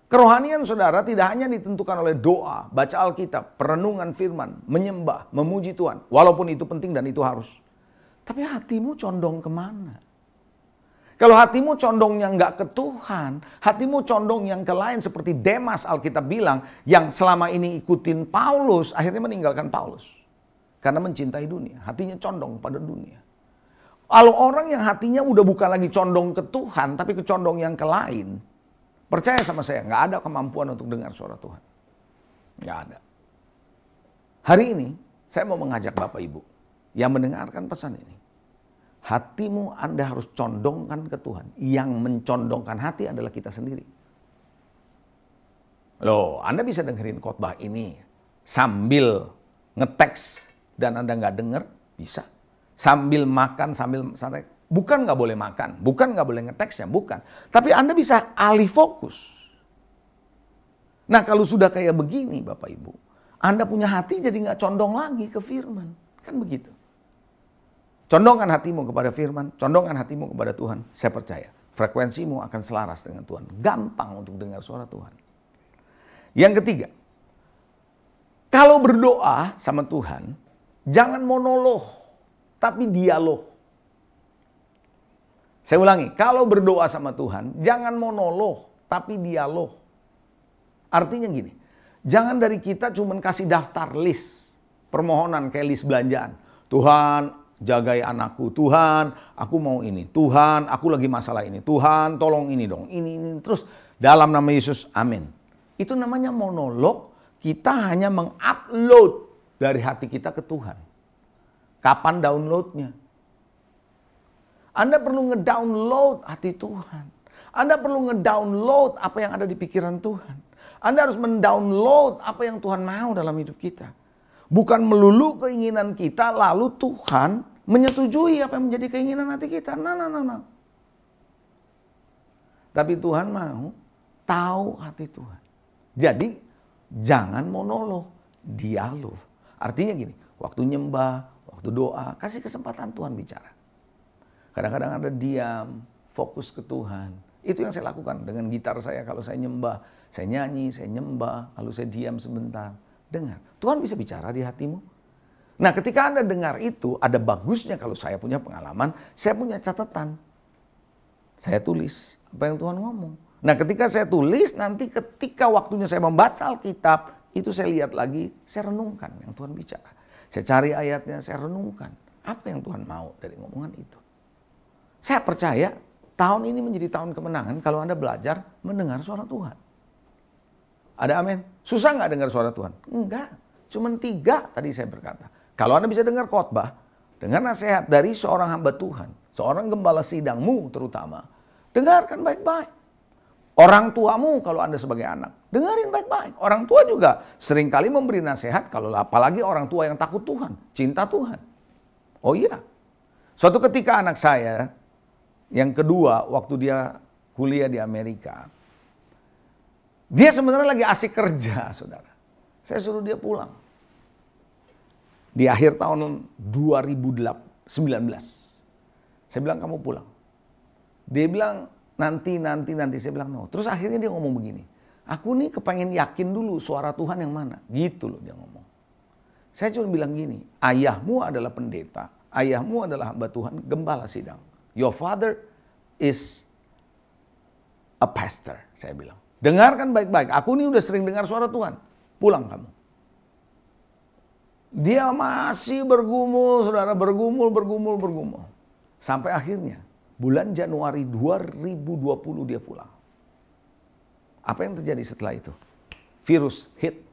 Kerohanian saudara tidak hanya ditentukan oleh doa, baca Alkitab, perenungan firman, menyembah, memuji Tuhan. Walaupun itu penting dan itu harus. Tapi hatimu condong kemana? Kalau hatimu condongnya enggak ke Tuhan, hatimu condong yang ke lain seperti Demas Alkitab bilang, yang selama ini ikutin Paulus, akhirnya meninggalkan Paulus. Karena mencintai dunia, hatinya condong pada dunia. Kalau orang yang hatinya udah bukan lagi condong ke Tuhan, tapi kecondong yang ke lain, percaya sama saya, nggak ada kemampuan untuk dengar suara Tuhan. Nggak ada. Hari ini, saya mau mengajak Bapak Ibu yang mendengarkan pesan ini. Hatimu Anda harus condongkan ke Tuhan. Yang mencondongkan hati adalah kita sendiri. Loh, Anda bisa dengerin khotbah ini sambil ngeteks dan Anda nggak dengar, bisa. Sambil makan, sambil santai. Bukan nggak boleh makan, bukan nggak boleh ngeteksnya, bukan. Tapi Anda bisa alih fokus. Nah kalau sudah kayak begini Bapak Ibu, Anda punya hati jadi nggak condong lagi ke firman. Kan begitu. Condongkan hatimu kepada firman, condongkan hatimu kepada Tuhan. Saya percaya frekuensimu akan selaras dengan Tuhan. Gampang untuk dengar suara Tuhan. Yang ketiga, kalau berdoa sama Tuhan, jangan monolog, tapi dialog. Saya ulangi, kalau berdoa sama Tuhan, jangan monolog, tapi dialog. Artinya gini, jangan dari kita cuma kasih daftar list permohonan kayak list belanjaan. Tuhan, jagai anakku. Tuhan, aku mau ini. Tuhan, aku lagi masalah ini. Tuhan, tolong ini dong. Ini. Terus dalam nama Yesus, amin. Itu namanya monolog, kita hanya mengupload dari hati kita ke Tuhan. Kapan downloadnya? Anda perlu ngedownload hati Tuhan. Anda perlu ngedownload apa yang ada di pikiran Tuhan. Anda harus mendownload apa yang Tuhan mau dalam hidup kita. Bukan melulu keinginan kita lalu Tuhan menyetujui apa yang menjadi keinginan hati kita. Nah. Tapi Tuhan mau tahu hati Tuhan. Jadi jangan monolog, dialog. Artinya gini, waktu nyembah, waktu doa, kasih kesempatan Tuhan bicara. Kadang-kadang Anda diam, fokus ke Tuhan. Itu yang saya lakukan dengan gitar saya kalau saya nyembah. Saya nyanyi, saya nyembah, lalu saya diam sebentar. Dengar, Tuhan bisa bicara di hatimu. Nah ketika Anda dengar itu, ada bagusnya kalau saya punya pengalaman, saya punya catatan. Saya tulis apa yang Tuhan ngomong. Nah ketika saya tulis, nanti ketika waktunya saya membaca Alkitab, itu saya lihat lagi, saya renungkan yang Tuhan bicara. Saya cari ayatnya, saya renungkan. Apa yang Tuhan mau dari ngomongan itu. Saya percaya tahun ini menjadi tahun kemenangan kalau Anda belajar mendengar suara Tuhan. Ada amin? Susah nggak dengar suara Tuhan? Enggak. Cuman 3 tadi saya berkata. Kalau Anda bisa dengar khotbah, dengar nasihat dari seorang hamba Tuhan, seorang gembala sidangmu terutama, dengarkan baik-baik. Orang tuamu kalau Anda sebagai anak, dengarin baik-baik. Orang tua juga seringkali memberi nasihat, kalau apalagi orang tua yang takut Tuhan, cinta Tuhan. Oh iya. Suatu ketika anak saya, yang kedua waktu dia kuliah di Amerika, dia sebenarnya lagi asik kerja, saudara. Saya suruh dia pulang. Di akhir tahun 2019. Saya bilang kamu pulang. Dia bilang nanti. Saya bilang no. Terus akhirnya dia ngomong begini. Aku nih kepengen yakin dulu suara Tuhan yang mana. Gitu loh dia ngomong. Saya cuma bilang gini. Ayahmu adalah pendeta. Ayahmu adalah hamba Tuhan, gembala sidang. Your father is a pastor, saya bilang. Dengarkan baik-baik. Aku ini udah sering dengar suara Tuhan. Pulang kamu. Dia masih bergumul, saudara. Bergumul. Sampai akhirnya bulan Januari 2020 dia pulang. Apa yang terjadi setelah itu? Virus hit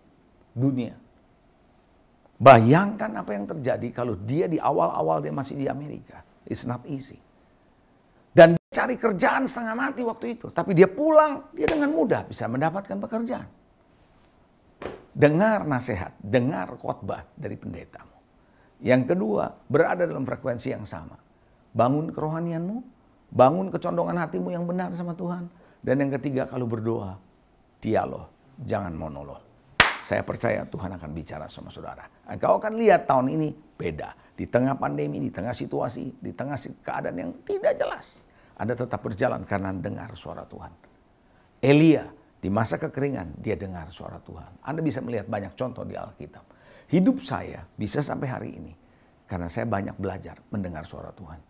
dunia. Bayangkan apa yang terjadi kalau dia di awal-awal dia masih di Amerika. It's not easy. Dan cari kerjaan setengah mati waktu itu. Tapi dia pulang, dia dengan mudah bisa mendapatkan pekerjaan. Dengar nasihat, dengar khotbah dari pendetamu. Yang kedua, berada dalam frekuensi yang sama. Bangun kerohanianmu, bangun kecondongan hatimu yang benar sama Tuhan. Dan yang ketiga, kalau berdoa, dialog, jangan monolog. Saya percaya Tuhan akan bicara sama saudara. Engkau akan lihat tahun ini beda. Di tengah pandemi, di tengah situasi, di tengah keadaan yang tidak jelas, Anda tetap berjalan karena dengar suara Tuhan. Elia di masa kekeringan, dia dengar suara Tuhan. Anda bisa melihat banyak contoh di Alkitab. Hidup saya bisa sampai hari ini karena saya banyak belajar mendengar suara Tuhan.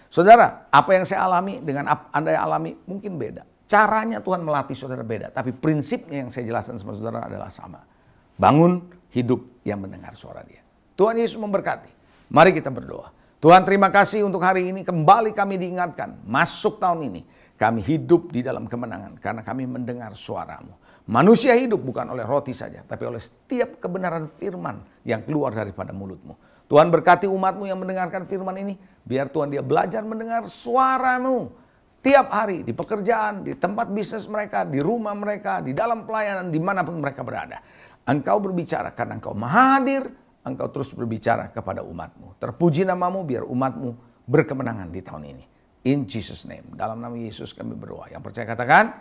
Saudara, apa yang saya alami dengan Anda yang alami mungkin beda. Caranya Tuhan melatih saudara beda, tapi prinsipnya yang saya jelaskan sama saudara adalah sama. Bangun hidup yang mendengar suara Dia. Tuhan Yesus memberkati. Mari kita berdoa. Tuhan, terima kasih untuk hari ini kembali kami diingatkan. Masuk tahun ini kami hidup di dalam kemenangan karena kami mendengar suara-Mu. Manusia hidup bukan oleh roti saja, tapi oleh setiap kebenaran firman yang keluar daripada mulut-Mu. Tuhan berkati umat-Mu yang mendengarkan firman ini. Biar Tuhan dia belajar mendengar suara-Mu. Tiap hari di pekerjaan, di tempat bisnis mereka, di rumah mereka, di dalam pelayanan, dimanapun mereka berada. Engkau berbicara karena Engkau Maha Hadir, Engkau terus berbicara kepada umat-Mu. Terpuji nama-Mu biar umat-Mu berkemenangan di tahun ini. In Jesus name, dalam nama Yesus kami berdoa. Yang percaya katakan,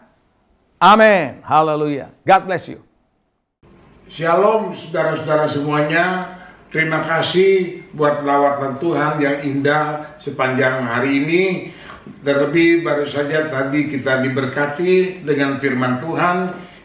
amin, haleluya. God bless you.
Shalom saudara-saudara semuanya. Terima kasih buat lawatan Tuhan yang indah sepanjang hari ini. Terlebih baru saja tadi kita diberkati dengan firman Tuhan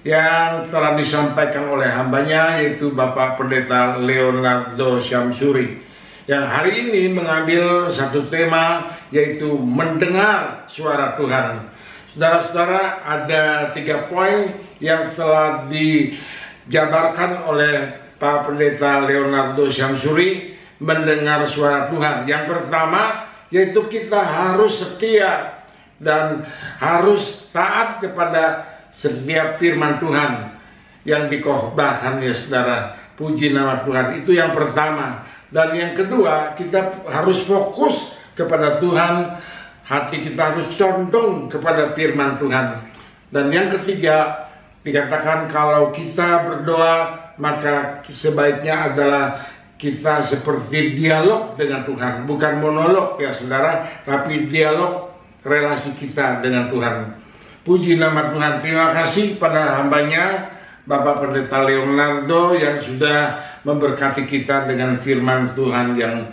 yang telah disampaikan oleh hambanya, yaitu Bapak Pendeta Leonardo Syamsuri, yang hari ini mengambil satu tema, yaitu mendengar suara Tuhan. Saudara-saudara, ada 3 poin yang telah dijabarkan oleh Pak Pendeta Leonardo Syamsuri mendengar suara Tuhan. Yang pertama, yaitu kita harus setia dan harus taat kepada setiap firman Tuhan yang dikhotbahkan, ya saudara. Puji nama Tuhan, itu yang pertama. Dan yang kedua, kita harus fokus kepada Tuhan. Hati kita harus condong kepada firman Tuhan. Dan yang ketiga, dikatakan kalau kita berdoa, maka sebaiknya adalah kita seperti dialog dengan Tuhan, bukan monolog ya saudara, tapi dialog relasi kita dengan Tuhan. Puji nama Tuhan. Terima kasih pada hambanya Bapak Pendeta Leonardo yang sudah memberkati kita dengan firman Tuhan yang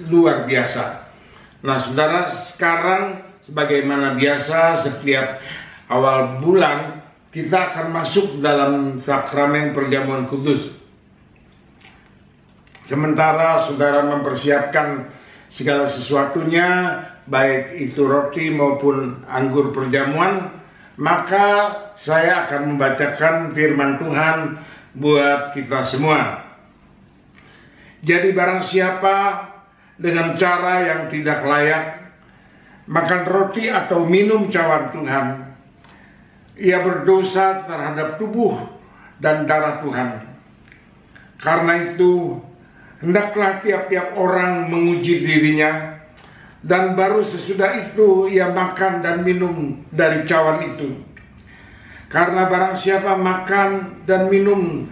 luar biasa. Nah saudara, sekarang sebagaimana biasa setiap awal bulan kita akan masuk dalam sakramen perjamuan kudus. Sementara saudara mempersiapkan segala sesuatunya, baik itu roti maupun anggur perjamuan, maka saya akan membacakan firman Tuhan buat kita semua. Jadi barang siapa dengan cara yang tidak layak makan roti atau minum cawan Tuhan, ia berdosa terhadap tubuh dan darah Tuhan. Karena itu, hendaklah tiap-tiap orang menguji dirinya, dan baru sesudah itu ia makan dan minum dari cawan itu. Karena barang siapa makan dan minum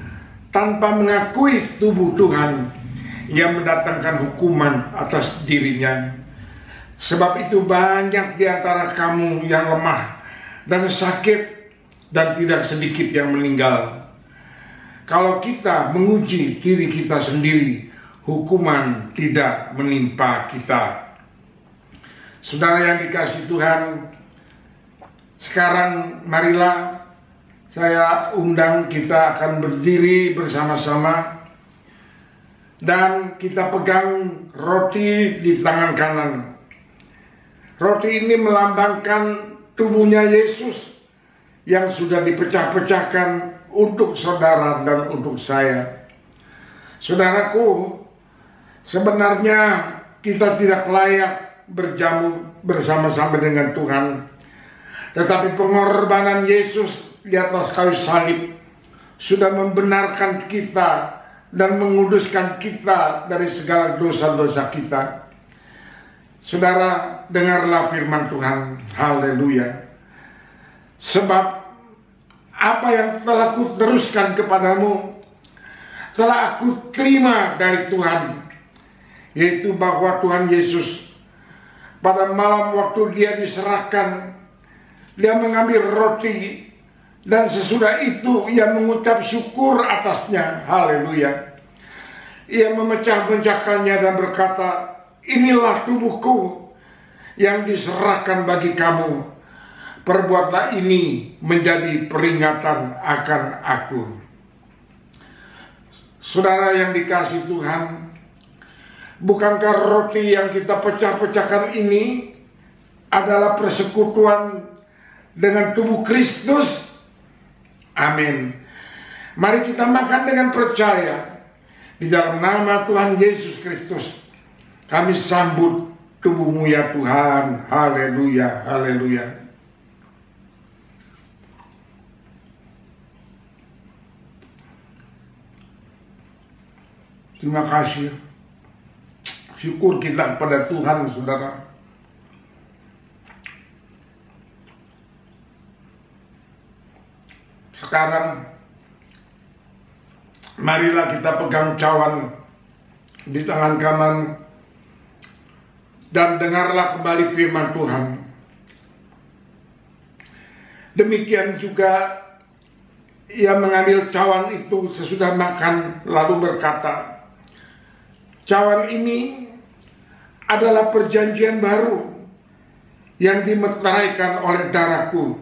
tanpa mengakui tubuh Tuhan, ia mendatangkan hukuman atas dirinya. Sebab itu banyak di antara kamu yang lemah dan sakit, dan tidak sedikit yang meninggal. Kalau kita menguji diri kita sendiri, hukuman tidak menimpa kita. Saudara yang dikasihi Tuhan, sekarang marilah saya undang kita akan berdiri bersama-sama dan kita pegang roti di tangan kanan. Roti ini melambangkan tubuhnya Yesus yang sudah dipecah-pecahkan untuk saudara dan untuk saya. Saudaraku, sebenarnya kita tidak layak berjamu bersama-sama dengan Tuhan. Tetapi pengorbanan Yesus di atas kayu salib sudah membenarkan kita dan menguduskan kita dari segala dosa-dosa kita. Saudara, dengarlah firman Tuhan. Haleluya. Sebab apa yang telah aku teruskan kepadamu telah aku terima dari Tuhan, yaitu bahwa Tuhan Yesus pada malam waktu dia diserahkan, dia mengambil roti Dan sesudah itu ia mengucap syukur atasnya. Haleluya. Ia memecah-mecahkannya dan berkata, inilah tubuhku yang diserahkan bagi kamu. Perbuatlah ini menjadi peringatan akan aku. Saudara yang dikasihi Tuhan, bukankah roti yang kita pecah-pecahkan ini adalah persekutuan dengan tubuh Kristus? Amin. Mari kita makan dengan percaya. Di dalam nama Tuhan Yesus Kristus, kami sambut tubuh-Mu ya Tuhan. Haleluya, haleluya. Terima kasih. Syukur kita kepada Tuhan, saudara. Sekarang marilah kita pegang cawan di tangan kanan dan dengarlah kembali firman Tuhan. Demikian juga ia mengambil cawan itu sesudah makan lalu berkata, cawan ini adalah perjanjian baru yang dimeteraikan oleh darahku.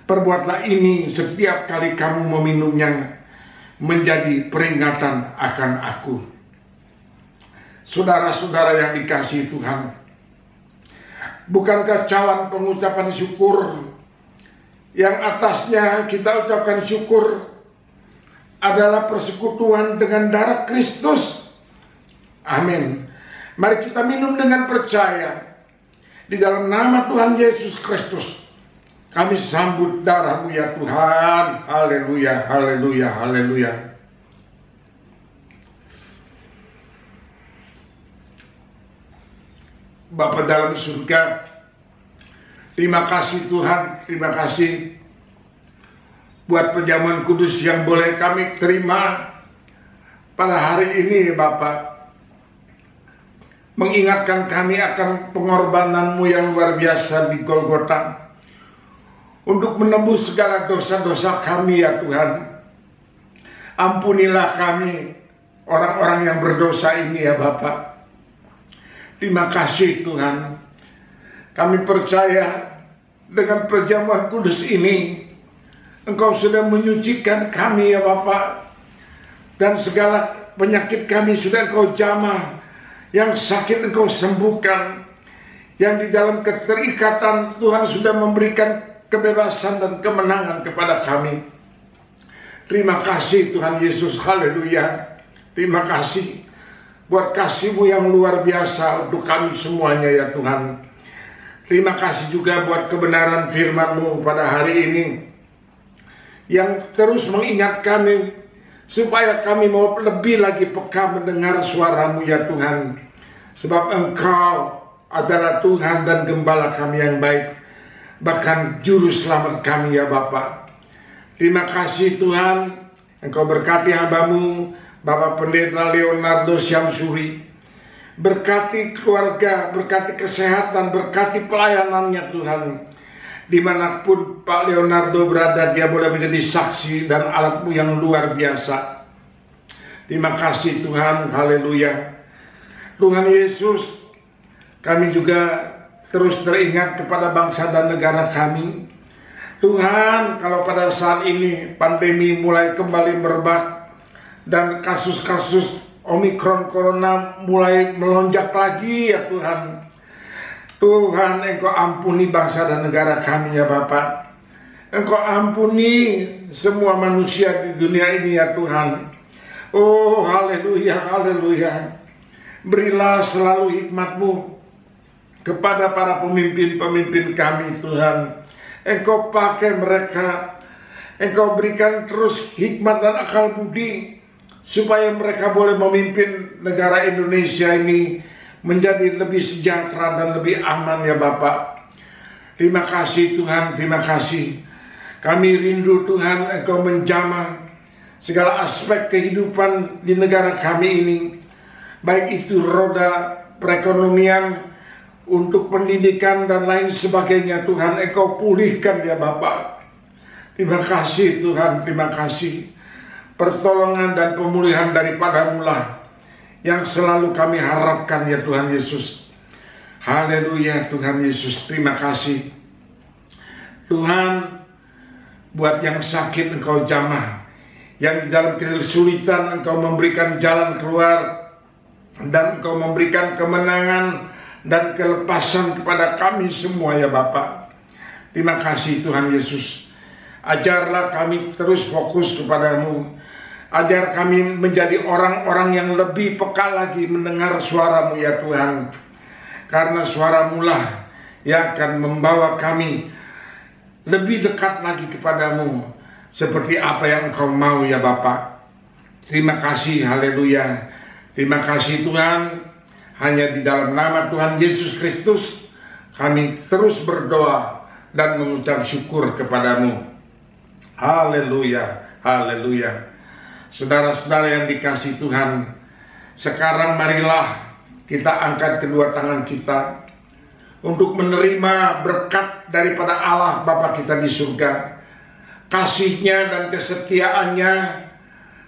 Perbuatlah ini setiap kali kamu meminumnya menjadi peringatan akan aku. Saudara-saudara yang dikasihi Tuhan, bukankah cawan pengucapan syukur yang atasnya kita ucapkan syukur adalah persekutuan dengan darah Kristus? Amin. Mari kita minum dengan percaya. Di dalam nama Tuhan Yesus Kristus, kami sambut darah-Mu ya Tuhan. Haleluya, haleluya, haleluya. Bapa dalam surga, terima kasih Tuhan, terima kasih buat perjamuan kudus yang boleh kami terima pada hari ini Bapa. Mengingatkan kami akan pengorbanan-Mu yang luar biasa di Golgota untuk menebus segala dosa-dosa kami ya Tuhan. Ampunilah kami orang-orang yang berdosa ini ya Bapa. Terima kasih Tuhan. Kami percaya dengan perjamuan kudus ini Engkau sudah menyucikan kami ya Bapa. Dan segala penyakit kami sudah Engkau jamah. Yang sakit Engkau sembuhkan. Yang di dalam keterikatan Tuhan sudah memberikan kebebasan dan kemenangan kepada kami. Terima kasih Tuhan Yesus, haleluya. Terima kasih buat kasih-Mu yang luar biasa untuk kami semuanya ya Tuhan. Terima kasih juga buat kebenaran firman-Mu pada hari ini, yang terus mengingat kami supaya kami mau lebih lagi peka mendengar suara-Mu ya Tuhan. Sebab Engkau adalah Tuhan dan Gembala kami yang baik, bahkan juru selamat kami ya Bapa. Terima kasih Tuhan, Engkau berkati hamba-Mu Bapak Pendeta Leonardo Syamsuri. Berkati keluarga, berkati kesehatan, berkati pelayanannya Tuhan. Dimanapun Pak Leonardo berada, dia boleh menjadi saksi dan alat-Mu yang luar biasa. Terima kasih Tuhan, haleluya. Tuhan Yesus, kami juga terus teringat kepada bangsa dan negara kami. Tuhan, kalau pada saat ini pandemi mulai kembali merebak dan kasus-kasus Omikron Corona mulai melonjak lagi ya Tuhan. Tuhan, Engkau ampuni bangsa dan negara kami ya Bapak. Engkau ampuni semua manusia di dunia ini ya Tuhan. Oh haleluya, haleluya. Berilah selalu hikmat-Mu kepada para pemimpin-pemimpin kami Tuhan. Engkau pakai mereka, Engkau berikan terus hikmat dan akal budi, supaya mereka boleh memimpin negara Indonesia ini menjadi lebih sejahtera dan lebih aman ya Bapak. Terima kasih Tuhan, terima kasih. Kami rindu Tuhan Engkau menjamah segala aspek kehidupan di negara kami ini, baik itu roda perekonomian, untuk pendidikan dan lain sebagainya. Tuhan Engkau pulihkan ya Bapak. Terima kasih Tuhan, terima kasih. Pertolongan dan pemulihan daripada-Mu lah yang selalu kami harapkan ya Tuhan Yesus. Haleluya Tuhan Yesus, terima kasih. Tuhan, buat yang sakit Engkau jamah, yang di dalam kesulitan Engkau memberikan jalan keluar, dan Engkau memberikan kemenangan dan kelepasan kepada kami semua ya Bapa. Terima kasih Tuhan Yesus. Ajarlah kami terus fokus kepada-Mu. Ajar kami menjadi orang-orang yang lebih peka lagi mendengar suara-Mu ya Tuhan. Karena suara-Mu lah yang akan membawa kami lebih dekat lagi kepada-Mu. Seperti apa yang Engkau mau ya Bapa. Terima kasih, haleluya. Terima kasih Tuhan. Hanya di dalam nama Tuhan Yesus Kristus kami terus berdoa dan mengucap syukur kepada-Mu. Haleluya, haleluya. Saudara-saudara yang dikasihi Tuhan, sekarang marilah kita angkat kedua tangan kita untuk menerima berkat daripada Allah Bapa kita di surga. Kasih-Nya dan kesetiaannya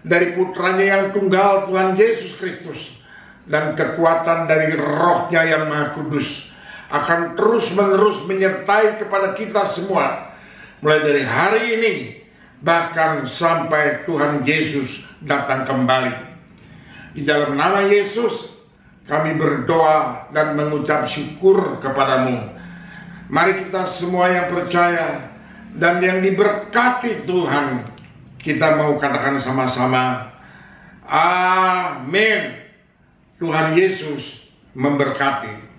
dari putranya yang tunggal Tuhan Yesus Kristus, dan kekuatan dari Roh-Nya yang Maha Kudus akan terus-menerus menyertai kepada kita semua, mulai dari hari ini bahkan sampai Tuhan Yesus datang kembali. Di dalam nama Yesus kami berdoa dan mengucap syukur kepada-Mu. Mari kita semua yang percaya dan yang diberkati Tuhan, kita mau katakan sama-sama, amin. Tuhan Yesus memberkati.